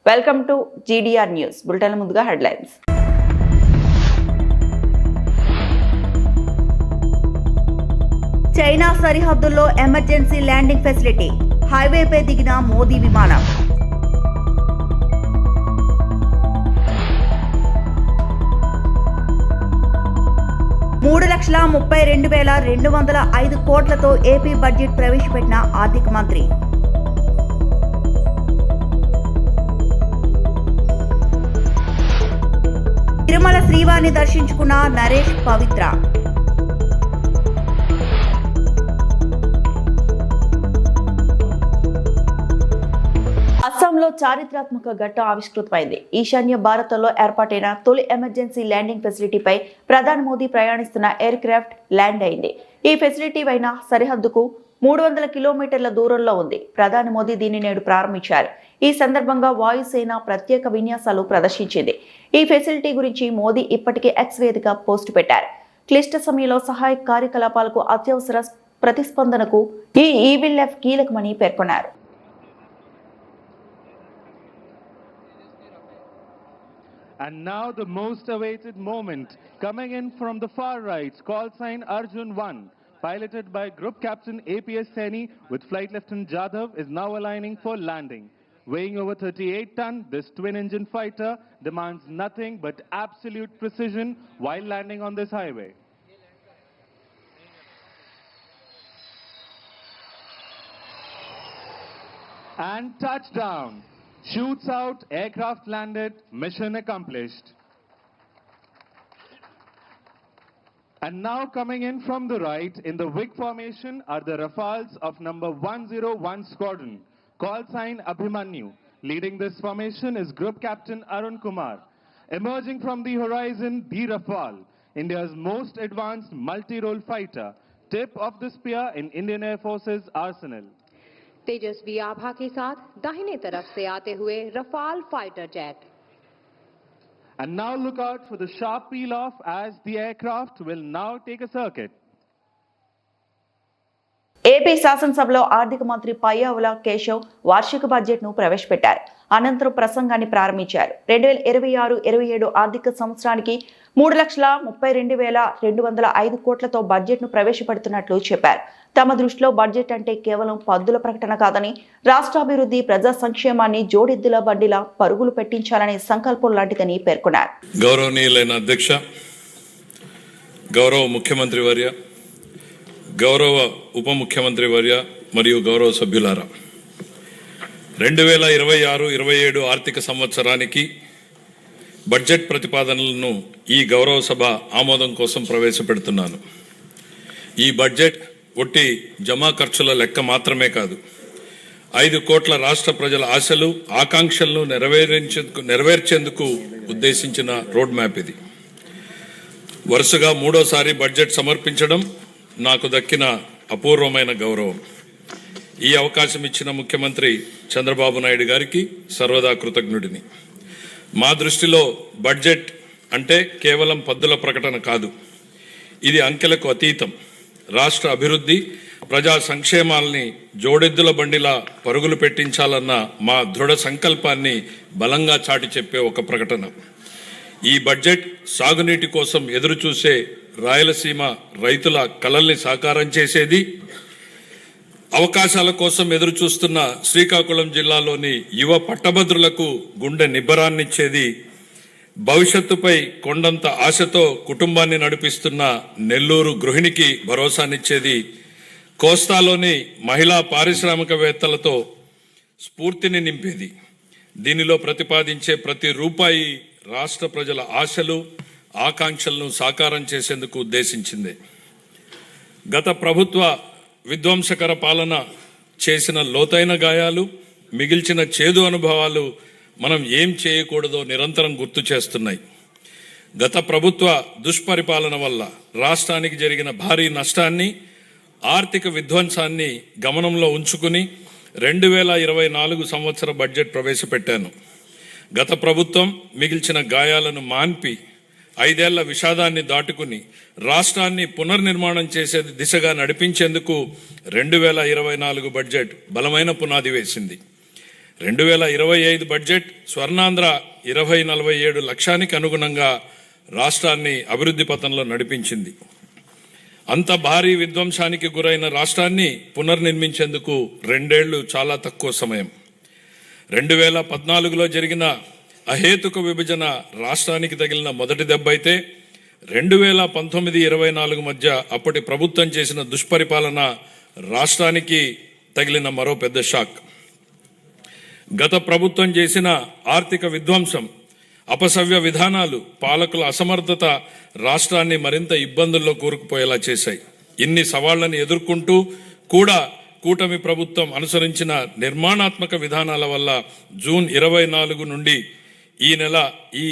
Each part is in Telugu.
Welcome to GDR news bulletin. ముందుగా హెడ్లైన్స్. చైనా సరిహద్దుల్లో ఎమర్జెన్సీ ల్యాండింగ్ ఫెసిలిటీ, హైవేపై దిగిన మోదీ విమానం. ₹3,32,205 కోట్లతో ఏపీ బడ్జెట్ ప్రవేశపెట్టిన ఆర్థిక మంత్రి. తిరుమల శ్రీవారిని దర్శించుకున్న నరేష్ పవిత్ర. అస్సాంలో చారిత్రాత్మక ఘట్టం ఆవిష్కృతమైంది. ఈశాన్య భారత్లో ఏర్పాటైన తొలి ఎమర్జెన్సీ ల్యాండింగ్ ఫెసిలిటీపై ప్రధాని మోదీ ప్రయాణిస్తున్న ఎయిర్ క్రాఫ్ట్ ల్యాండ్ అయింది. ఈ ఫెసిలిటీ పైన సరిహద్దుకు 300 కిలోమీటర్ల దూరంలో ఉంది. ప్రధాని మోదీ దీన్ని నేడు ప్రారంభించారు. ఈ సందర్భంగా వాయుసేన ప్రత్యేక విన్యాసాలు ప్రదర్శించింది. ఈ ఫెసిలిటీ గురించి మోదీ ఇప్పటికే ఎక్స్ వేదిక పోస్టు పెట్టారు. క్లిష్ట సమయంలో సహాయ కార్యకలాపాలకు అత్యవసర ప్రతిస్పందనకు ఈ ఈవిల్ఎఫ్ కీలకమని పేర్కొన్నారు. And now the most awaited moment, coming in from the far right, call sign Arjun 1, piloted by Group Captain APS Saini with Flight Lieutenant Jadhav, is now aligning for landing. Weighing over 38 tons, this twin-engine fighter demands nothing but absolute precision while landing on this highway. And touchdown. Shoots out, aircraft landed, mission accomplished. And now coming in from the right, in the wing formation are the Rafales of number 101 Squadron, call sign Abhimanyu. Leading this formation is Group Captain Arun Kumar. Emerging from the horizon, the Rafale, India's most advanced multi-role fighter, tip of the spear in Indian Air Force's arsenal. तेजस्वी आभा के साथ दाहिने तरफ से आते हुए Rafale fighter jet. And now look out for the sharp peel off as the aircraft will now take a circuit. AP శాసనసభలో ఆర్థిక మంత్రి పయ్యావుల కేశవ్ వార్షిక బడ్జెట్ ను ప్రవేశపెట్టారు. అనంతరం ప్రసంగాన్ని ప్రారంభించారు. 2026-27 ఆర్థిక సంవత్సరానికి 3,32,205 కోట్లతో బడ్జెట్ ను ప్రవేశపెడుతున్నట్లు చెప్పారు. తమ దృష్టిలో బడ్జెట్ అంటే కేవలం పద్దుల ప్రకటన కాదని, రాష్ట్రాభివృద్ధి, ప్రజా సంక్షేమాన్ని జోడెద్దుల బండిలా పరుగులు పెట్టించాలనే సంకల్పం లాంటిదని పేర్కొన్నారు. గౌరవనీయులైన అధ్యక్ష, గౌరవ ముఖ్యమంత్రి వర్య, గౌరవ ఉప ముఖ్యమంత్రి వర్య మరియు గౌరవ సభ్యులారా, 2026-27 ఆర్థిక సంవత్సరానికి బడ్జెట్ ప్రతిపాదనలను ఈ గౌరవ సభ ఆమోదం కోసం ప్రవేశపెడుతున్నాను. ఈ బడ్జెట్ ఒట్టి జమా ఖర్చుల లెక్క మాత్రమే కాదు, 5 కోట్ల రాష్ట్ర ప్రజల ఆశలు, ఆకాంక్షలను నెరవేర్చేందుకు ఉద్దేశించిన రోడ్ మ్యాప్ ఇది. వరుసగా 3వసారి బడ్జెట్ సమర్పించడం నాకు దక్కిన అపూర్వమైన గౌరవం. ఈ అవకాశం ఇచ్చిన ముఖ్యమంత్రి చంద్రబాబు నాయుడు గారికి సర్వదా కృతజ్ఞుడిని. మా దృష్టిలో బడ్జెట్ అంటే కేవలం పద్దుల ప్రకటన కాదు, ఇది అంకెలకు అతీతం. రాష్ట్ర అభివృద్ధి, ప్రజా సంక్షేమాల్ని జోడెద్దుల బండిలా పరుగులు పెట్టించాలన్న మా దృఢ సంకల్పాన్ని బలంగా చాటి చెప్పే ఒక ప్రకటన. ఈ బడ్జెట్ సాగునీటి కోసం ఎదురుచూసే రాయలసీమ రైతుల కలల్ని సాకారం చేసేది, అవకాశాల కోసం ఎదురుచూస్తున్న శ్రీకాకుళం జిల్లాలోని యువ పట్టభద్రులకు గుండె నిబ్బరాన్నిచ్చేది, భవిష్యత్తుపై కొండంత ఆశతో కుటుంబాన్ని నడిపిస్తున్న నెల్లూరు గృహిణికి భరోసానిచ్చేది, కోస్తాలోని మహిళా పారిశ్రామికవేత్తలతో స్ఫూర్తిని నింపేది. దీనిలో ప్రతిపాదించే ప్రతి రూపాయి రాష్ట్ర ప్రజల ఆశలు, ఆకాంక్షలను సాకారం చేసేందుకు ఉద్దేశించింది. గత ప్రభుత్వ విధ్వంసకర పాలన చేసిన లోతైన గాయాలు, మిగిల్చిన చేదు అనుభవాలు మనం ఏం చేయకూడదో నిరంతరం గుర్తు చేస్తున్నాయి. గత ప్రభుత్వ దుష్పరిపాలన వల్ల రాష్ట్రానికి జరిగిన భారీ నష్టాన్ని, ఆర్థిక విధ్వంసాన్ని గమనంలో ఉంచుకుని 2024 సంవత్సర బడ్జెట్ ప్రవేశపెట్టాను. గత ప్రభుత్వం మిగిల్చిన గాయాలను మాన్పి 5 ఏళ్ల విషాదాన్ని దాటుకుని రాష్ట్రాన్ని పునర్నిర్మాణం చేసే దిశగా నడిపించేందుకు 2024 బడ్జెట్ బలమైన పునాది వేసింది. 2025 బడ్జెట్ స్వర్ణాంధ్ర 2047 లక్ష్యానికి అనుగుణంగా రాష్ట్రాన్ని అభివృద్ధి పథంలో నడిపించింది. అంత భారీ విధ్వంసానికి గురైన రాష్ట్రాన్ని పునర్నిర్మించేందుకు 2 ఏళ్లు చాలా తక్కువ సమయం. 2014లో జరిగిన అహేతుక విభజన రాష్ట్రానికి తగిలిన మొదటి దెబ్బ అయితే 2019-24 మధ్య అప్పటి ప్రభుత్వం చేసిన దుష్పరిపాలన రాష్ట్రానికి తగిలిన మరో పెద్ద షాక్. గత ప్రభుత్వం చేసిన ఆర్థిక విధ్వంసం, అపసవ్య విధానాలు, పాలకుల అసమర్థత రాష్ట్రాన్ని మరింత ఇబ్బందుల్లో కూరుకుపోయేలా చేశాయి. ఇన్ని సవాళ్లను ఎదుర్కొంటూ కూడా కూటమి ప్రభుత్వం అనుసరించిన నిర్మాణాత్మక విధానాల వల్ల జూన్ 24 నుండి ఈ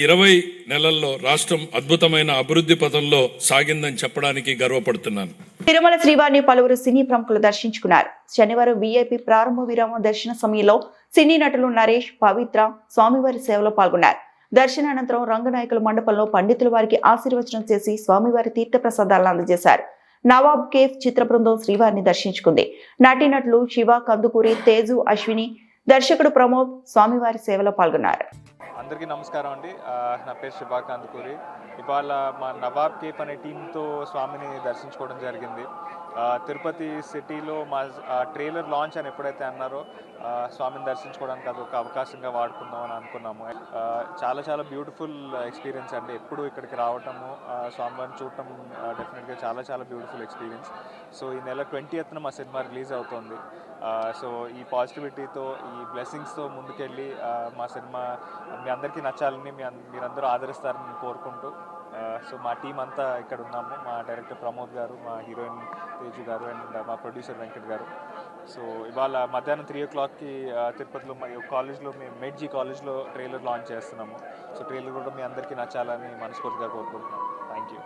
20 నెలల్లో రాష్ట్రం అద్భుతమైన అభివృద్ధి పథంలో సాగిందని చెప్పడానికి గర్వపడుతున్నాను. తిరుమల శ్రీవారిని పలువురు సినీ ప్రముఖులు దర్శించుకున్నారు. శనివారం వీఐపీ ప్రారంభ విరామ దర్శన సమయంలో సినీ నటులు నరేష్, పవిత్ర స్వామివారి సేవలో పాల్గొన్నారు. దర్శనానంతరం రంగనాయకుల మండపంలో పండితుల వారికి ఆశీర్వచనం చేసి స్వామివారి తీర్థప్రసాదాలను అందజేశారు. నవాబ్ కేఫ్ చిత్ర బృందం శ్రీవారిని దర్శించుకుంది. నటీనటులు శివ, కందుకూరి, తేజు, అశ్విని, దర్శకుడు ప్రమోద్ స్వామివారి సేవలో పాల్గొన్నారు. అందరికీ నమస్కారం అండి. నా పేరు శివ కందుకూరి. ఇవాళ మా నవాబ్ కేఫ్ అనే టీంతో స్వామిని దర్శించుకోవడం జరిగింది. తిరుపతి సిటీలో మా ట్రైలర్ లాంచ్ అని ఎప్పుడైతే అన్నారో స్వామిని దర్శించుకోవడానికి అది ఒక అవకాశంగా వాడుకుందాం అని అనుకున్నాము. చాలా చాలా బ్యూటిఫుల్ ఎక్స్పీరియన్స్ అండి. ఎప్పుడు ఇక్కడికి రావటము, స్వామివారిని చూడటం డెఫినెట్గా చాలా చాలా బ్యూటిఫుల్ ఎక్స్పీరియన్స్. సో ఈ నెల 20th మా సినిమా రిలీజ్ అవుతుంది. సో ఈ పాజిటివిటీతో, ఈ బ్లెస్సింగ్స్తో ముందుకెళ్ళి మా సినిమా మీ అందరికీ నచ్చాలని, మీరందరూ ఆదరిస్తారని కోరుకుంటూ సో మా టీం అంతా ఇక్కడ ఉన్నాము. మా డైరెక్టర్ ప్రమోద్ గారు, మా హీరోయిన్ తేజు గారు అండ్ మా ప్రొడ్యూసర్ వెంకట్ గారు. సో ఇవాళ మధ్యాహ్నం 3 o'clockకి తిరుపతిలో మా కాలేజ్లో, మేము మెడ్జీ కాలేజ్లో ట్రైలర్ లాంచ్ చేస్తున్నాము. సో ట్రైలర్ కూడా మీ అందరికీ నచ్చాలని మనస్ఫూర్తిగా కోరుకుంటున్నాం. Thank you.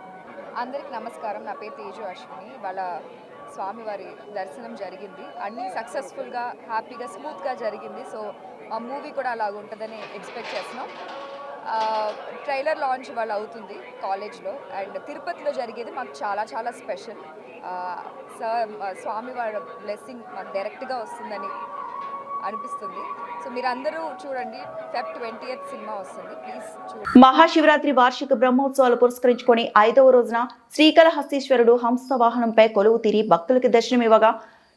అందరికి నమస్కారం. నా పేరు తేజు అశ్విని. వాళ్ళ స్వామివారి దర్శనం జరిగింది. అన్నీ సక్సెస్ఫుల్గా, హ్యాపీగా, స్మూత్గా జరిగింది. సో మా మూవీ కూడా అలాగ ఉంటుందని ఎక్స్పెక్ట్ చేస్తున్నాం. ట్రైలర్ లాంచ్ ఇవాళ అవుతుంది కాలేజ్లో. అండ్ తిరుపతిలో జరిగేది మాకు చాలా చాలా స్పెషల్. స్వామివారి బ్లెస్సింగ్ మాకు డైరెక్ట్గా వస్తుందని అనిపిస్తుంది. సో మీరందరూ చూడండి. Feb 20th సినిమా వస్తుంది. ప్లీజ్ చూడండి. మహాశివరాత్రి వార్షిక బ్రహ్మోత్సవాలు పురస్కరించుకొని 5వ రోజున శ్రీకాళహస్తీశ్వరుడు హంస వాహనంపై కొలువు తీరి భక్తులకు దర్శనమివ్వగా,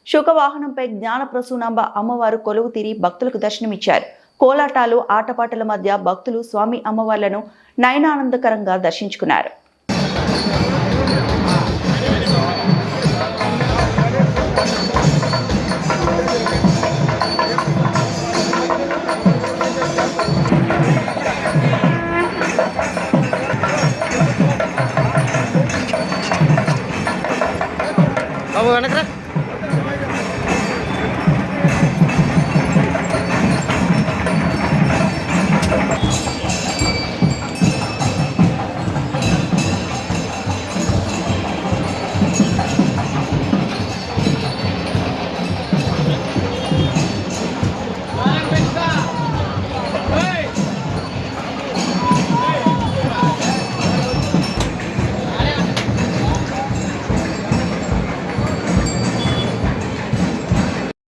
శుక వాహనంపై జ్ఞాన ప్రసూనాంబ అమ్మవారు కొలువు తీరి భక్తులకు దర్శనమిచ్చారు. కోలాటాలు, ఆటపాటల మధ్య భక్తులు స్వామి అమ్మవార్లను నయనానందకరంగా దర్శించుకున్నారు.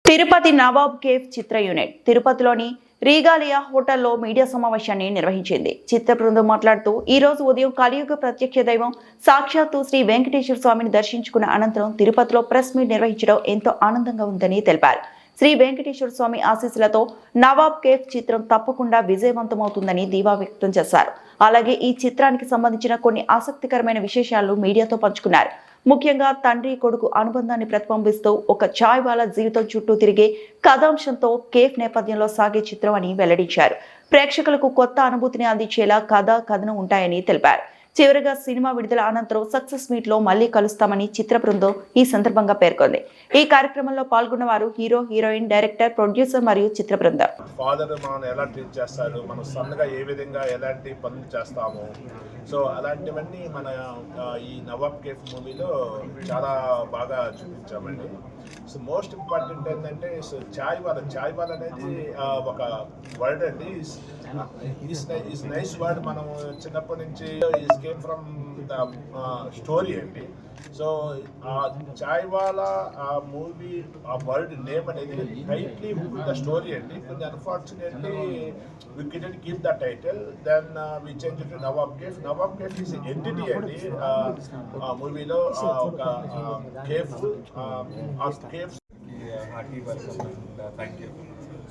తిరుపతి నవాబ్ కేఫ్ చిత్ర యూనిట్ తిరుపతిలోని రీగాలియా హోటల్లో మీడియా సమావేశాన్ని నిర్వహించింది. చిత్ర బృందం మాట్లాడుతూ, ఈ రోజు ఉదయం కలియుగ ప్రత్యక్ష దైవం సాక్షాత్తు శ్రీ వెంకటేశ్వర స్వామిని దర్శించుకున్న అనంతరం తిరుపతిలో ప్రెస్ మీట్ నిర్వహించడం ఎంతో ఆనందంగా ఉందని తెలిపారు. శ్రీ వెంకటేశ్వర స్వామి ఆశీస్సులతో నవాబ్ కేఫ్ చిత్రం తప్పకుండా విజయవంతమవుతుందని ధీమా వ్యక్తం చేశారు. అలాగే ఈ చిత్రానికి సంబంధించిన కొన్ని ఆసక్తికరమైన విశేషాలను మీడియాతో పంచుకున్నారు. ముఖ్యంగా తండ్రి కొడుకు అనుబంధాన్ని ప్రతిబింబిస్తూ ఒక ఛాయ్ వాలా జీవితం చుట్టూ తిరిగే కథాంశంతో కేఫ్ నేపథ్యంలో సాగే చిత్రం అని వెల్లడించారు. ప్రేక్షకులకు కొత్త అనుభూతిని అందించేలా కథనం ఉంటాయని తెలిపారు. చివరిగా సినిమా విడుదల అనంతరం సక్సెస్ మీట్ లో మళ్లీ కలుస్తామని చిత్ర బృందం ఈ సందర్భంగా పేర్కొంది. ఈ కార్యక్రమంలో పాల్గొన్న వారు హీరో, హీరోయిన్, డైరెక్టర్, ప్రొడ్యూసర్ మరియు చిత్ర బృందం. ఫాదర్ మనం ఎలా ట్రీట్ చేస్తారు, మనం సన్నగా ఏ విధంగా ఎలాంటి పనులు చేస్తాము, సో అలాంటివన్నీ మన ఈ నవాబ్ కేఫ్ మూవీలో చాలా బాగా చూపించామండి. సో మోస్ట్ ఇంపార్టెంట్ ఏంటంటే చాయ్ వాల్ అనేది ఒక వర్డ్ అండి. Is nice word. మనం చిన్నప్పటి నుంచి is came from the story అండి. సో చాయ్వాలా ఆ మూవీ ఆ వర్డ్ నేమ్ అనేది టైట్లీ ద స్టోరీ అండి. కొంచెం unfortunately we couldn't keep the title, then we changed it to Nawab Cafe. Nawab Cafe is an entity అండి మూవీలో ఒక కేఫ్ ఆ cafe. Hearty welcome and thank you.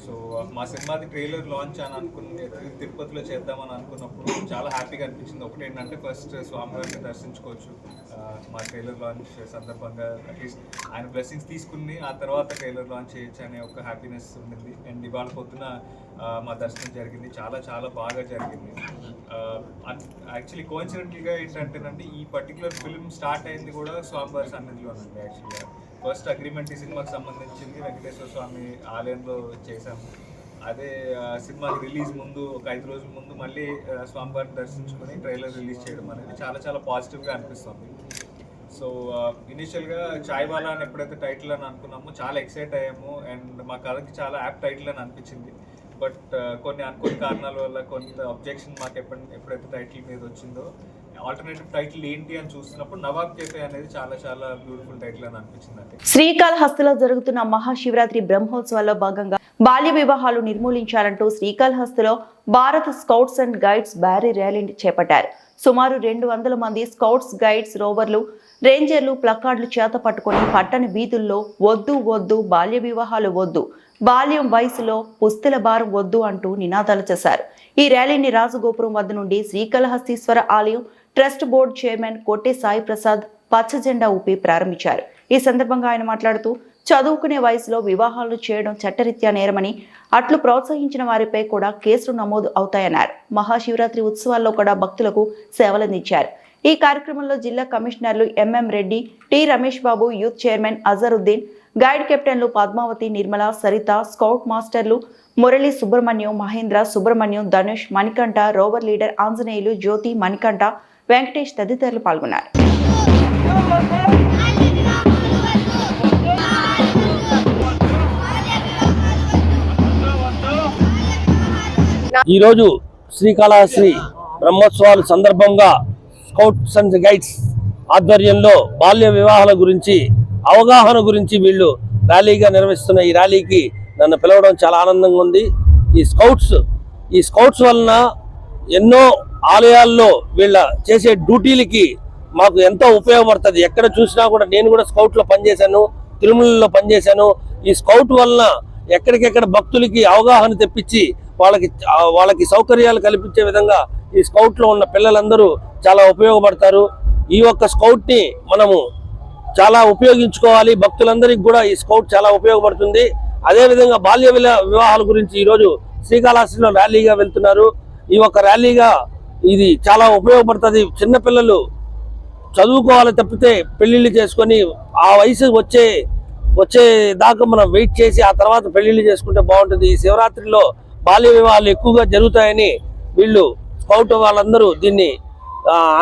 So మా సినిమాది ట్రైలర్ లాంచ్ అని అనుకుని తిరుపతిలో చేద్దామని అనుకున్నప్పుడు చాలా హ్యాపీగా అనిపించింది. ఒకటి ఏంటంటే ఫస్ట్ స్వామివారిని దర్శించుకోవచ్చు మా ట్రైలర్ లాంచ్ సందర్భంగా, అట్లీస్ట్ ఆయన బ్లెస్సింగ్స్ తీసుకుని ఆ తర్వాత ట్రైలర్ లాంచ్ చేయొచ్చు అనే ఒక హ్యాపీనెస్ ఉండింది. అండ్ ఇవాళ పొద్దున మా దర్శనం జరిగింది, చాలా చాలా బాగా జరిగింది. యాక్చువల్లీ కోఇన్సిడెంటల్గా ఏంటంటేనండి ఈ పర్టికులర్ ఫిల్మ్ స్టార్ట్ అయింది కూడా స్వామివారి సన్నిధిలోనండి. యాక్చువల్గా ఫస్ట్ అగ్రిమెంట్ ఈ సినిమాకి సంబంధించింది వెంకటేశ్వర స్వామి ఆలయంలో చేశాము. అదే సినిమాకి రిలీజ్ ముందు ఒక 5 రోజుల ముందు మళ్ళీ స్వామివారిని దర్శించుకొని ట్రైలర్ రిలీజ్ చేయడం అనేది చాలా చాలా పాజిటివ్గా అనిపిస్తుంది. సో ఇనిషియల్గా చాయ్వాలా అని ఎప్పుడైతే టైటిల్ అని అనుకున్నామో చాలా ఎక్సైట్ అయ్యాము. అండ్ మా కథకి చాలా యాప్ టైటిల్ అని అనిపించింది. బట్ కొన్ని అనుకోని కారణాల వల్ల కొంత అబ్జెక్షన్ మాకు ఎప్పుడైతే టైటిల్ మీద వచ్చిందో ఆల్టర్నేటివ్ టైటిల్ ఏంటి అని చూస్తున్నప్పుడు నవాబ్ కేఫే అనేది చాలా చాలా బ్యూటిఫుల్ టైటిల్ అని అనిపించింది. శ్రీకాళహస్తిలో జరుగుతున్న మహాశివరాత్రి బ్రహ్మోత్సవాల్లో భాగంగా బాల్య వివాహాలు నిర్మూలించాలంటూ శ్రీకాళహస్తిలో భారత్ స్కౌట్స్ అండ్ గైడ్స్ భారీ ర్యాలీని చేపట్టారు. సుమారు 200 మంది స్కౌట్స్, గైడ్స్, రోవర్లు, రేంజర్లు ప్లకార్డులు చేత పట్టుకుని పట్టణ వీధుల్లో వద్దు వద్దు బాల్య వివాహాలు వద్దు, బాల్యం వయసులో పుస్తెల భారం వద్దు అంటూ నినాదాలు చేశారు. ఈ ర్యాలీని రాజగోపురం వద్ద నుండి శ్రీకాళహస్తీశ్వర ఆలయం ట్రస్ట్ బోర్డు చైర్మన్ కొట్టే సాయి ప్రసాద్ పచ్చ జెండా ఊపి ప్రారంభించారు. ఈ సందర్భంగా ఆయన మాట్లాడుతూ చదువుకునే వయసులో వివాహాలు చేయడం చట్టరీత్యా నేరమని, అట్లు ప్రోత్సహించిన వారిపై కూడా కేసులు నమోదు అవుతాయన్నారు. మహాశివరాత్రి ఉత్సవాల్లో కూడా భక్తులకు సేవలందించారు. ఈ కార్యక్రమంలో జిల్లా కమిషనర్లు MM Reddy, T Ramesh Babu, youth chairman Azharuddin, guide కెప్టెన్లు పద్మావతి, నిర్మల, సరిత, స్కౌట్ మాస్టర్లు మురళి, సుబ్రహ్మణ్యం, మహేంద్ర, సుబ్రహ్మణ్యం, ధనుష్, మణికంఠ, రోవర్ లీడర్ ఆంజనేయులు, జ్యోతి, మణికంఠ, వెంకటేష్ తదితరులు పాల్గొన్నారు. ఈరోజు శ్రీకాళహస్తి బ్రహ్మోత్సవాల సందర్భంగా స్కౌట్స్ అండ్ గైడ్స్ ఆధ్వర్యంలో బాల్య వివాహాల గురించి అవగాహన గురించి వీళ్ళు ర్యాలీగా నిర్వహిస్తున్న ఈ ర్యాలీకి నన్ను పిలవడం చాలా ఆనందంగా ఉంది. ఈ స్కౌట్స్ వలన ఎన్నో ఆలయాల్లో వీళ్ళ చేసే డ్యూటీలకి మాకు ఎంతో ఉపయోగపడుతుంది. ఎక్కడ చూసినా కూడా, నేను కూడా స్కౌట్లో పనిచేశాను, తిరుమలలో పనిచేశాను. ఈ స్కౌట్ వలన ఎక్కడికెక్కడ భక్తులకి అవగాహన తెప్పించి వాళ్ళకి సౌకర్యాలు కల్పించే విధంగా ఈ స్కౌట్లో ఉన్న పిల్లలందరూ చాలా ఉపయోగపడతారు. ఈ ఒక్క స్కౌట్ని మనము చాలా ఉపయోగించుకోవాలి. భక్తులందరికీ కూడా ఈ స్కౌట్ చాలా ఉపయోగపడుతుంది. అదేవిధంగా బాల్య వివాహాల గురించి ఈరోజు శ్రీకాళహస్తిలో ర్యాలీగా వెళ్తున్నారు. ఈ ఒక్క ర్యాలీగా ఇది చాలా ఉపయోగపడుతుంది. చిన్నపిల్లలు చదువుకోవాలి తప్పితే పెళ్లిళ్ళు చేసుకొని ఆ వయసు వచ్చే దాకా మనం వెయిట్ చేసి ఆ తర్వాత పెళ్లిళ్ళు చేసుకుంటే బాగుంటుంది. ఈ శివరాత్రిలో బాల్య వివాహాలు ఎక్కువగా జరుగుతాయని వీళ్ళు స్కౌట్ వాళ్ళందరూ దీన్ని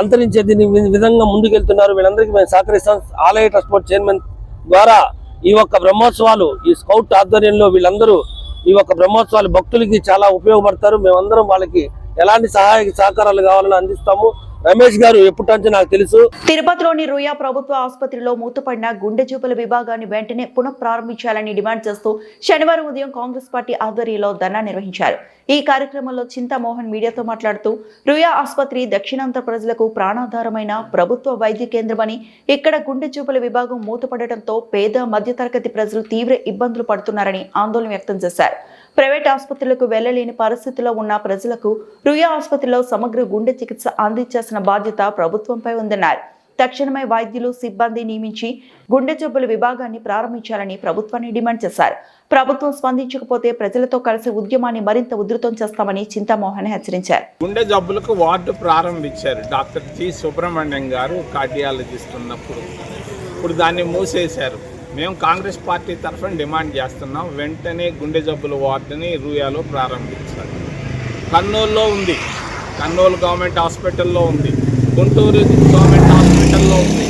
అంతరించే దీని విధంగా ముందుకెళ్తున్నారు. వీళ్ళందరికీ మేము సహకరిస్తాం. ఆలయ ట్రస్ట్ బోర్డు చైర్మన్ ద్వారా ఈ ఒక్క బ్రహ్మోత్సవాలు, ఈ స్కౌట్ ఆధ్వర్యంలో వీళ్ళందరూ ఈ ఒక్క బ్రహ్మోత్సవాలు భక్తులకి చాలా ఉపయోగపడతారు. మేమందరం వాళ్ళకి ఎలాంటి సహకారాలు కావాలని అందిస్తాము. రమేష్ గారు ఎప్పటి నాకు తెలుసు. తిరుపతిలోని రుయా ప్రభుత్వ ఆసుపత్రిలో మూతపడిన గుండె జబ్బుల విభాగాన్ని వెంటనే పునఃప్రారంభించాలని డిమాండ్ చేస్తూ శనివారం ఉదయం కాంగ్రెస్ పార్టీ ఆధ్వర్యంలో ధర్నా నిర్వహించారు. ఈ కార్యక్రమంలో చింతామోహన్ మీడియాతో మాట్లాడుతూ రుయా ఆసుపత్రి దక్షిణాంధ్ర ప్రజలకు ప్రాణాధారమైన ప్రభుత్వ వైద్య కేంద్రమని, ఇక్కడ గుండె జబ్బుల విభాగం మూతపడటంతో పేద మధ్యతరగతి ప్రజలు తీవ్ర ఇబ్బందులు పడుతున్నారని ఆందోళన వ్యక్తం చేశారు. ప్రైవేట్ ఆసుపత్రులకు వెళ్లలేని పరిస్థితిలో ఉన్న ప్రజలకు రుయా ఆసుపత్రిలో సమగ్ర గుండె చికిత్స అందించాల్సిన బాధ్యత ప్రభుత్వంపై ఉందన్నారు. తక్షణమే వైద్యులు, సిబ్బంది నియమించి గుండె జబ్బుల విభాగాన్ని ప్రారంభించాలని ప్రభుత్వాన్ని డిమాండ్ చేశారు. ప్రభుత్వం స్పందించకపోతే ప్రజలతో కలిసి ఉద్యమాన్ని మరింత ఉధృతం చేస్తామని చింతామోహన్ హెచ్చరించారు. గుండె జబ్బులకు వార్డు ప్రారంభించారు డాక్టర్ జి సుబ్రహ్మణ్యం గారు కార్డియాలజిస్ట్ ఉన్నప్పుడు. ఇప్పుడు దాన్ని మూసేశారు. మేము కాంగ్రెస్ పార్టీ తరఫున డిమాండ్ చేస్తున్నాం, వెంటనే గుండె జబ్బుల వార్డుని రూయాలో ప్రారంభించాలి. కర్నూలులో ఉంది, కర్నూలు గవర్నమెంట్ హాస్పిటల్లో ఉంది, గుంటూరు గవర్నమెంట్ హాస్పిటల్లో ఉంది,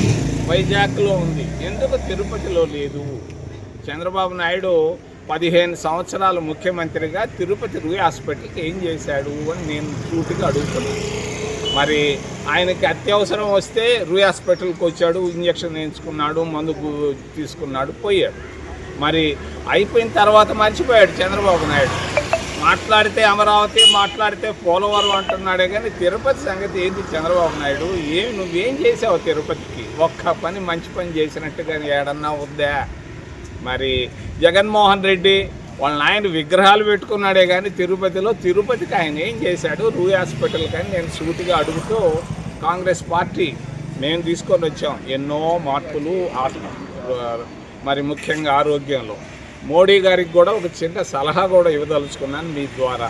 వైజాగ్లో ఉంది. ఎందుకు తిరుపతిలో లేదు? చంద్రబాబు నాయుడు 15 సంవత్సరాలు ముఖ్యమంత్రిగా తిరుపతి రూయా హాస్పిటల్కి ఏం చేశాడు అని నేను సూటిగా అడుగుతున్నాను. మరి ఆయనకి అత్యవసరం వస్తే రూయ్ హాస్పిటల్కి వచ్చాడు, ఇంజక్షన్ వేయించుకున్నాడు, మందు తీసుకున్నాడు, పోయాడు. మరి అయిపోయిన తర్వాత మర్చిపోయాడు చంద్రబాబు నాయుడు. మాట్లాడితే అమరావతి, మాట్లాడితే పోలవరం అంటున్నాడే కానీ తిరుపతి సంగతి ఏంటి చంద్రబాబు నాయుడు? నువ్వేం చేసావు తిరుపతికి? ఒక్క పని మంచి పని చేసినట్టుగా ఏడన్నా ఉందా? మరి జగన్మోహన్ రెడ్డి వాళ్ళ నాయన విగ్రహాలు పెట్టుకున్నాడే కానీ తిరుపతికి ఆయన ఏం చేశాడు? రూయ్ హాస్పిటల్ కానీ నేను సూటిగా అడుగుతూ కాంగ్రెస్ పార్టీ మేము తీసుకొని వచ్చాం ఎన్నో మార్పులు, మరి ముఖ్యంగా ఆరోగ్యంలో. మోడీ గారికి కూడా ఒక చిన్న సలహా కూడా ఇవ్వదలుచుకున్నాను మీ ద్వారా.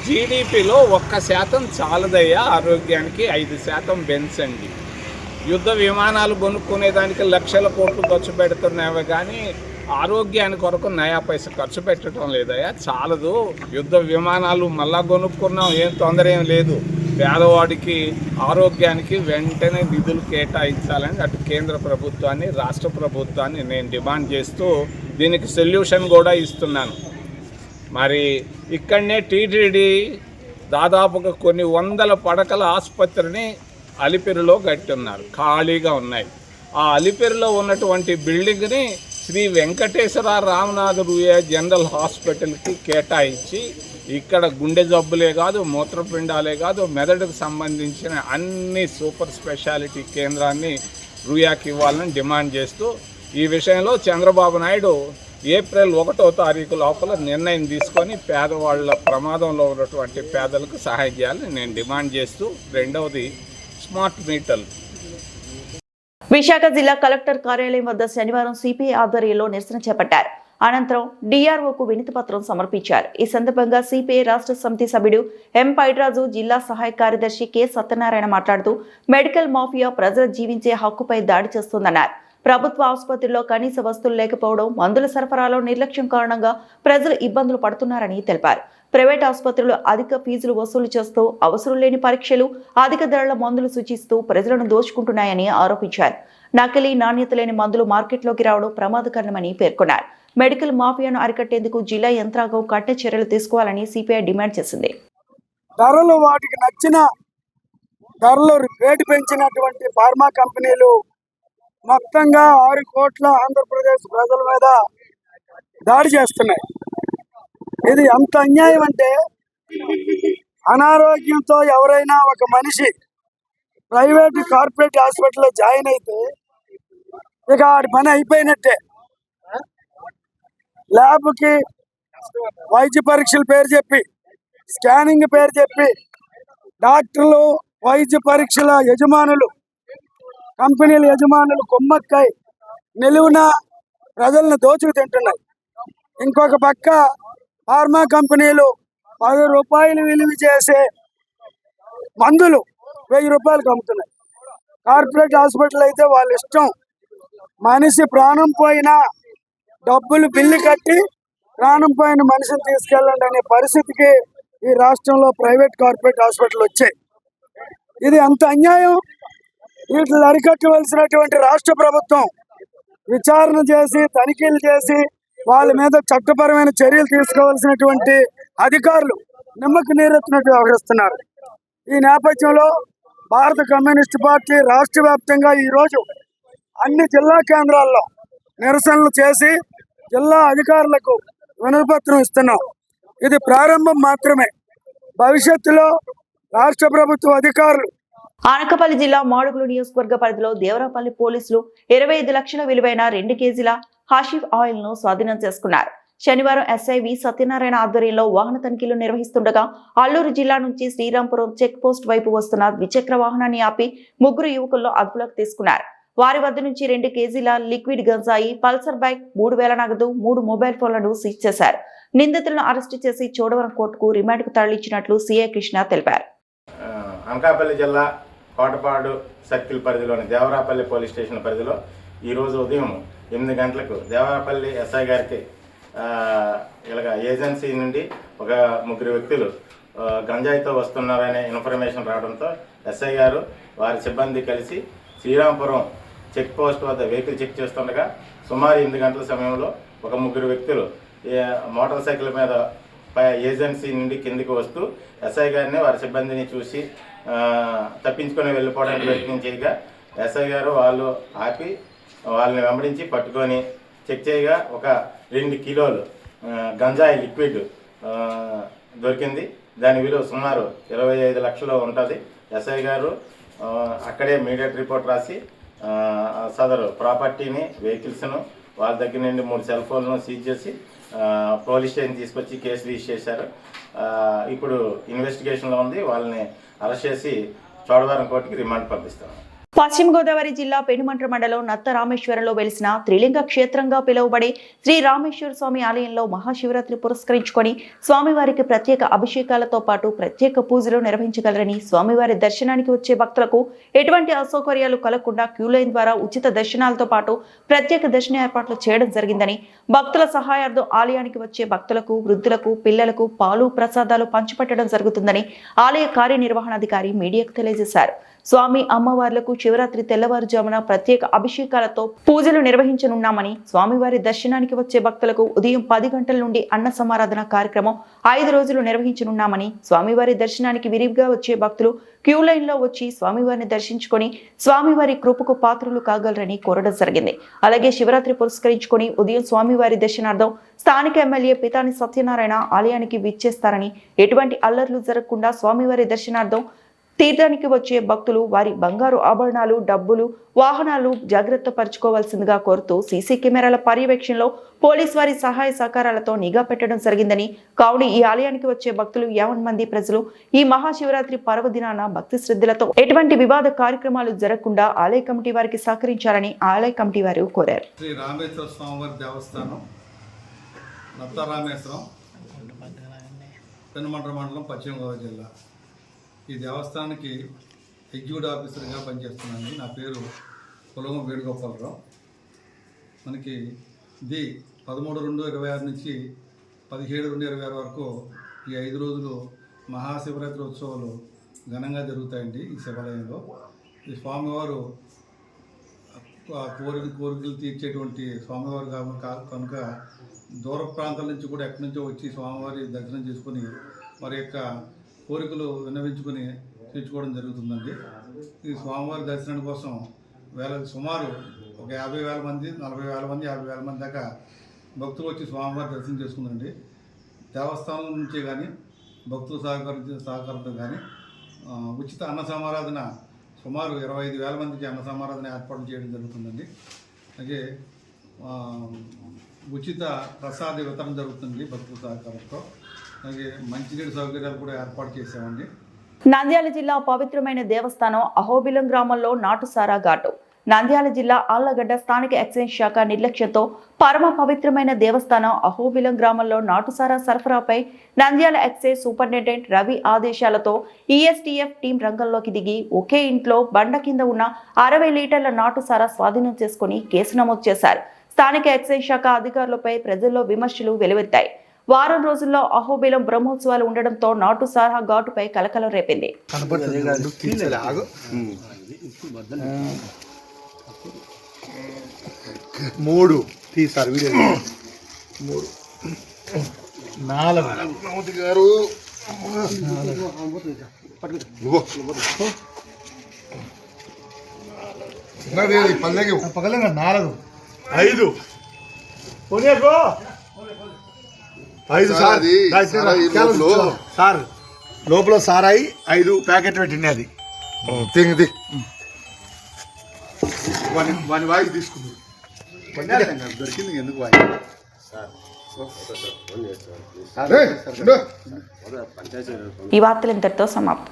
జీడిపిలో 1% చాలదయ్యా, ఆరోగ్యానికి 5% పెంచండి. యుద్ధ విమానాలు కొనుక్కునేదానికి లక్షల కోట్లు ఖర్చు పెడుతున్నావే కానీ ఆరోగ్యాన్ని కొరకు నయా పైసా ఖర్చు పెట్టడం లేదయ్యా, చాలదు. యుద్ధ విమానాలు మళ్ళా కొనుక్కున్నాం, ఏం తొందర ఏం లేదు. పేదవాడికి ఆరోగ్యానికి వెంటనే నిధులు కేటాయించాలని అటు కేంద్ర ప్రభుత్వాన్ని, రాష్ట్ర ప్రభుత్వాన్ని నేను డిమాండ్ చేస్తూ దీనికి సొల్యూషన్ కూడా ఇస్తున్నాను. మరి ఇక్కడనే టీటీడీ దాదాపుగా కొన్ని వందల పడకల ఆసుపత్రిని అలిపిరిలో కట్టున్నారు, ఖాళీగా ఉన్నాయి. ఆ అలిపిరిలో ఉన్నటువంటి బిల్డింగ్ని శ్రీ వెంకటేశ్వర రామనాథ రూయ జనరల్ హాస్పిటల్కి కేటాయించి ఇక్కడ గుండె జబ్బులే కాదు, మూత్రపిండాలే కాదు, మెదడుకు సంబంధించిన అన్ని సూపర్ స్పెషాలిటీ కేంద్రాన్ని రూయాకి ఇవ్వాలని డిమాండ్ చేస్తూ ఈ విషయంలో చంద్రబాబు నాయుడు ఏప్రిల్ 1వ తారీఖు లోపల నిర్ణయం తీసుకొని పేదవాళ్ళ ప్రమాదంలో ఉన్నటువంటి పేదలకు సహాయం చేయాలని నేను డిమాండ్ చేస్తూ, రెండవది స్మార్ట్ మీటర్లు. విశాఖ జిల్లా కలెక్టర్ కార్యాలయం వద్ద శనివారం సిపిఐ ఆధ్వర్యంలో నిరసన చేపట్టారు. అనంతరం డిఆర్ఓకు వినతి పత్రం సమర్పించారు. ఈ సందర్భంగా సిపిఐ రాష్ట్ర సమితి సభ్యుడు ఎం పైడ్రాజు, జిల్లా సహాయ కార్యదర్శి కె సత్యనారాయణ మాట్లాడుతూ మెడికల్ మాఫియా ప్రజలు జీవించే హక్కుపై దాడి చేస్తోందన్నారు. ప్రభుత్వ ఆసుపత్రుల్లో కనీస వస్తువులు లేకపోవడం, మందుల సరఫరాలో నిర్లక్ష్యం కారణంగా ప్రజలు ఇబ్బందులు పడుతున్నారని తెలిపారు. ప్రైవేట్ ఆసుపత్రులు అధిక ఫీజులు వసూలు చేస్తూ అవసరం లేని పరీక్షలు, అధిక ధరల మందులు సూచిస్తూ ప్రజలను దోచుకుంటున్నాయని ఆరోపించారు. నకిలీ, నాణ్యత లేని మందులు మార్కెట్లోకి రావడం ప్రమాదకరమని పేర్కొన్నారు. మెడికల్ మాఫియాను అరికట్టేందుకు జిల్లా యంత్రాంగం కఠిన చర్యలు తీసుకోవాలని సిపిఐ డిమాండ్ చేసింది. ధరలు వాటికి నచ్చిన ధరలు రేటు పెంచినటువంటి ఫార్మా కంపెనీలు మొత్తంగా 6 కోట్ల ఆంధ్రప్రదేశ్ ప్రజల మీద దాడి చేస్తున్నాయి. ఇది ఎంత అన్యాయం అంటే, అనారోగ్యంతో ఎవరైనా ఒక మనిషి ప్రైవేట్ కార్పొరేట్ హాస్పిటల్లో జాయిన్ అయితే ఇక ఆడి పని అయిపోయినట్టే. ల్యాబ్కి వైద్య పరీక్షల పేరు చెప్పి, స్కానింగ్ పేరు చెప్పి డాక్టర్లు, వైద్య పరీక్షల యజమానులు, కంపెనీల యజమానులు కొమ్మక్కై నిలువున ప్రజలను దోచుకు తింటున్నాయి. ఇంకొక పక్క ఫార్మా కంపెనీలు 10 రూపాయలు విలువ చేసే మందులు 1000 రూపాయలకు అమ్ముతున్నాయి. కార్పొరేట్ హాస్పిటల్ అయితే వాళ్ళ ఇష్టం, మనిషి ప్రాణం పోయినా డబ్బులు బిల్లు కట్టి ప్రాణం పోయిన మనిషిని తీసుకెళ్ళండి అనే పరిస్థితికి ఈ రాష్ట్రంలో ప్రైవేట్ కార్పొరేట్ హాస్పిటల్ వచ్చాయి. ఇది అంత అన్యాయం. వీటిని అరికట్టవలసినటువంటి రాష్ట్ర ప్రభుత్వం విచారణ చేసి, తనిఖీలు చేసి వాళ్ళ మీద చట్టపరమైన చర్యలు తీసుకోవాల్సినటువంటి అధికారులు నిమ్మకు నీరెత్తినట్టు వ్యవహరిస్తున్నారు. ఈ నేపథ్యంలో భారత కమ్యూనిస్ట్ పార్టీ రాష్ట్ర వ్యాప్తంగా ఈరోజు అన్ని జిల్లా కేంద్రాల్లో నిరసనలు చేసి జిల్లా అధికారులకు వినతిపత్రం ఇస్తున్నాం. ఇది ప్రారంభం మాత్రమే. భవిష్యత్తులో రాష్ట్ర ప్రభుత్వ అధికారులు అనకాపల్లి జిల్లా మాడుగులు నియోజకవర్గ పరిధిలో దేవరాపల్లి పోలీసులు 25 లక్షల విలువైన 2 కేజీల హాషిఫ్ ఆయిల్ ను స్వాధీనం చేసుకున్నారు. శనివారం ఎస్ఐ వి సత్యనారాయణ ఆధ్వర్యంలో వాహన తనిఖీలు నిర్వహిస్తుండగా అల్లూరు జిల్లా నుంచి శ్రీరాంపురం చెక్ పోస్ట్ వైపు వస్తున్న ద్విచక్ర వాహనాన్ని ఆపి 3 యువకుల్లో అదుపులోకి తీసుకున్నారు. వారి వద్ద నుంచి 2 కేజీల లిక్విడ్ గంజాయి, పల్సర్ బైక్, 3000 నగదు, 3 మొబైల్ ఫోన్లను సీజ్ చేశారు. నిందితులను అరెస్టు చేసి చోడవరం కోర్టుకు రిమాండ్కు తరలించినట్లు సిఐ కృష్ణ తెలిపారు. అనకాపల్లి జిల్లా కోటపాడు సర్కిల్ పరిధిలోని దేవరాపల్లి పోలీస్ స్టేషన్ పరిధిలో ఈరోజు ఉదయం 8 గంటలకు దేవరాపల్లి ఎస్ఐ గారికి ఇలాగ ఏజెన్సీ నుండి ఒక 3 వ్యక్తులు గంజాయితో వస్తున్నారనే ఇన్ఫర్మేషన్ రావడంతో ఎస్ఐ గారు వారి సిబ్బంది కలిసి శ్రీరాంపురం చెక్ పోస్ట్ వద్ద వెహికల్ చెక్ చేస్తుండగా సుమారు 8 గంటల సమయంలో ఒక 3 వ్యక్తులు మోటార్ సైకిల్ మీద ఏజెన్సీ నుండి కిందికి వస్తూ ఎస్ఐ గారిని వారి సిబ్బందిని చూసి తప్పించుకొని వెళ్ళిపోవడానికి ప్రయత్నం చేయగా ఎస్ఐ గారు వాళ్ళు ఆపి వాళ్ళని వెంబడించి పట్టుకొని చెక్ చేయగా ఒక 2 కిలోలు గంజాయి లిక్విడ్ దొరికింది. దాని విలువ సుమారు 25 లక్షలు ఉంటుంది. ఎస్ఐ గారు అక్కడే ఇమీడియట్ రిపోర్ట్ రాసి సదరు ప్రాపర్టీని, వెహికల్స్ను, వాళ్ళ దగ్గర నుండి 3 సెల్ ఫోన్లను సీజ్ చేసి పోలీస్ స్టేషన్ తీసుకొచ్చి కేసు రిజిస్టర్ చేశారు. ఇప్పుడు ఇన్వెస్టిగేషన్లో ఉంది. వాళ్ళని అరెస్ట్ చేసి చోడవరం కోర్టుకి రిమాండ్ పంపిస్తాము. పశ్చిమ గోదావరి జిల్లా పెనుమంట్ర మండలం నత్త రామేశ్వరంలో వెలిసిన త్రిలింగ క్షేత్రంగా పిలువబడే శ్రీ రామేశ్వర స్వామి ఆలయంలో మహాశివరాత్రి పురస్కరించుకొని స్వామివారికి ప్రత్యేక అభిషేకాలతో పాటు ప్రత్యేక పూజలు నిర్వహించగలరని, స్వామివారి దర్శనానికి వచ్చే భక్తులకు ఎటువంటి అసౌకర్యాలు కలగకుండా క్యూలైన్ ద్వారా ఉచిత దర్శనాలతో పాటు ప్రత్యేక దర్శన ఏర్పాట్లు చేయడం జరిగిందని, భక్తుల సహాయార్థం ఆలయానికి వచ్చే భక్తులకు, వృద్ధులకు, పిల్లలకు పాలు ప్రసాదాలు పంచిపెట్టడం జరుగుతుందని ఆలయ కార్యనిర్వహణాధికారి మీడియాకు తెలియజేశారు. స్వామి అమ్మవార్లకు శివరాత్రి తెల్లవారుజామున ప్రత్యేక అభిషేకాలతో పూజలు నిర్వహించనున్నామని, స్వామివారి దర్శనానికి వచ్చే భక్తులకు ఉదయం 10 గంటల నుండి అన్న సమారాధన కార్యక్రమం 5 రోజులు నిర్వహించనున్నామని, స్వామివారి దర్శనానికి విరివిగా వచ్చే భక్తులు క్యూ లైన్ లో వచ్చి స్వామివారిని దర్శించుకొని స్వామివారి కృపకు పాత్రులు కాగలరని కోరడం జరిగింది. అలాగే శివరాత్రి పురస్కరించుకొని ఉదయం స్వామివారి దర్శనార్థం స్థానిక ఎమ్మెల్యే పితాని సత్యనారాయణ ఆలయానికి విచ్చేస్తారని, ఎటువంటి అల్లర్లు జరగకుండా స్వామివారి దర్శనార్థం తీర్థానికి వచ్చే భక్తులు వారి బంగారు ఆభరణాలు, డబ్బులు, వాహనాలు జాగ్రత్త పరచుకోవాల్సిందిగా కోరుతూ సీసీ కెమెరాల పర్యవేక్షణలో పోలీసు వారి సహాయ సహకారాలతో నిఘా పెట్టడం జరిగిందని, కావున ఈ ఆలయానికి వచ్చే భక్తులు 50 మంది ప్రజలు ఈ మహాశివరాత్రి పర్వదినాన భక్తి శ్రద్ధలతో ఎటువంటి వివాద కార్యక్రమాలు జరగకుండా ఆలయ కమిటీ వారికి సహకరించాలని ఆలయ కమిటీ వారు కోరారు. శ్రీ రామేశ్వర స్వామివారి దేవస్థానం నత్త రామేశ్వరం, పెనుమంట్ర మండలం, పశ్చిమ గోదావరి జిల్లా. ఈ దేవస్థానానికి ఎగ్జిక్యూటివ్ ఆఫీసర్గా పనిచేస్తున్నాను. నా పేరు పొలమ వేణుగోపాలరావు. మనకి ఇది 13/2/26 నుంచి 17/2/26 వరకు ఈ 5 రోజులు మహాశివరాత్రి ఉత్సవాలు ఘనంగా జరుగుతాయండి. ఈ శివాలయంలో ఈ స్వామివారు కోరికలు తీర్చేటువంటి స్వామివారు కనుక దూర ప్రాంతాల నుంచి కూడా ఎక్కడి నుంచో వచ్చి స్వామివారి దర్శనం చేసుకొని వారి యొక్క కోరికలు విన్నవించుకొని తీర్చుకోవడం జరుగుతుందండి. ఈ స్వామివారి దర్శనం కోసం సుమారు ఒక 50,000 మంది, 40,000 మంది, 50,000 మంది దాకా భక్తులు వచ్చి స్వామివారి దర్శనం చేసుకుందండి. దేవస్థానం నుంచే కానీ భక్తుల సహకారంతో కానీ ఉచిత అన్న సమారాధన సుమారు 25,000 మందికి అన్న సమారాధన ఏర్పాటు చేయడం జరుగుతుందండి. అలాగే ఉచిత ప్రసాద వితరణ జరుగుతుంది భక్తుల సహకారంతో. అలాగే మంచినీటి సౌకర్యాలు కూడా ఏర్పాటు చేశామండి. నంద్యాల జిల్లా పవిత్రమైన దేవస్థానం అహోబిలం గ్రామంలో నాటుసారా ఘాటు. నంద్యాల జిల్లా ఆళ్లగడ్డ స్థానిక ఎక్సైజ్ శాఖ నిర్లక్ష్యంతో పరమ పవిత్రమైన దేవస్థానం అహోబిలం గ్రామంలో నాటుసారా సరఫరాపై నంద్యాల ఎక్సైజ్ సూపరింటెండెంట్ రవి ఆదేశాలతో ఈఎస్టీఎఫ్ టీం రంగంలోకి దిగి ఒకే ఇంట్లో బండ కింద ఉన్న 60 లీటర్ల నాటుసారా స్వాధీనం చేసుకుని కేసు నమోదు చేశారు. స్థానిక ఎక్సైజ్ శాఖ అధికారులపై ప్రజల్లో విమర్శలు వెలువెత్తాయి. వారం రోజుల్లో అహోబిలం బ్రహ్మోత్సవాలు ఉండడంతో నాటుసారా ఘాటుపై కలకలం రేపింది. సార్ లోపల సారాయి 5 ప్యాకెట్ పెట్టినది తింది వాని వాయిస్ తీసుకుంది దొరికింది. ఎందుకు ఈ వార్తలు ఇంతటితో సమాప్తం.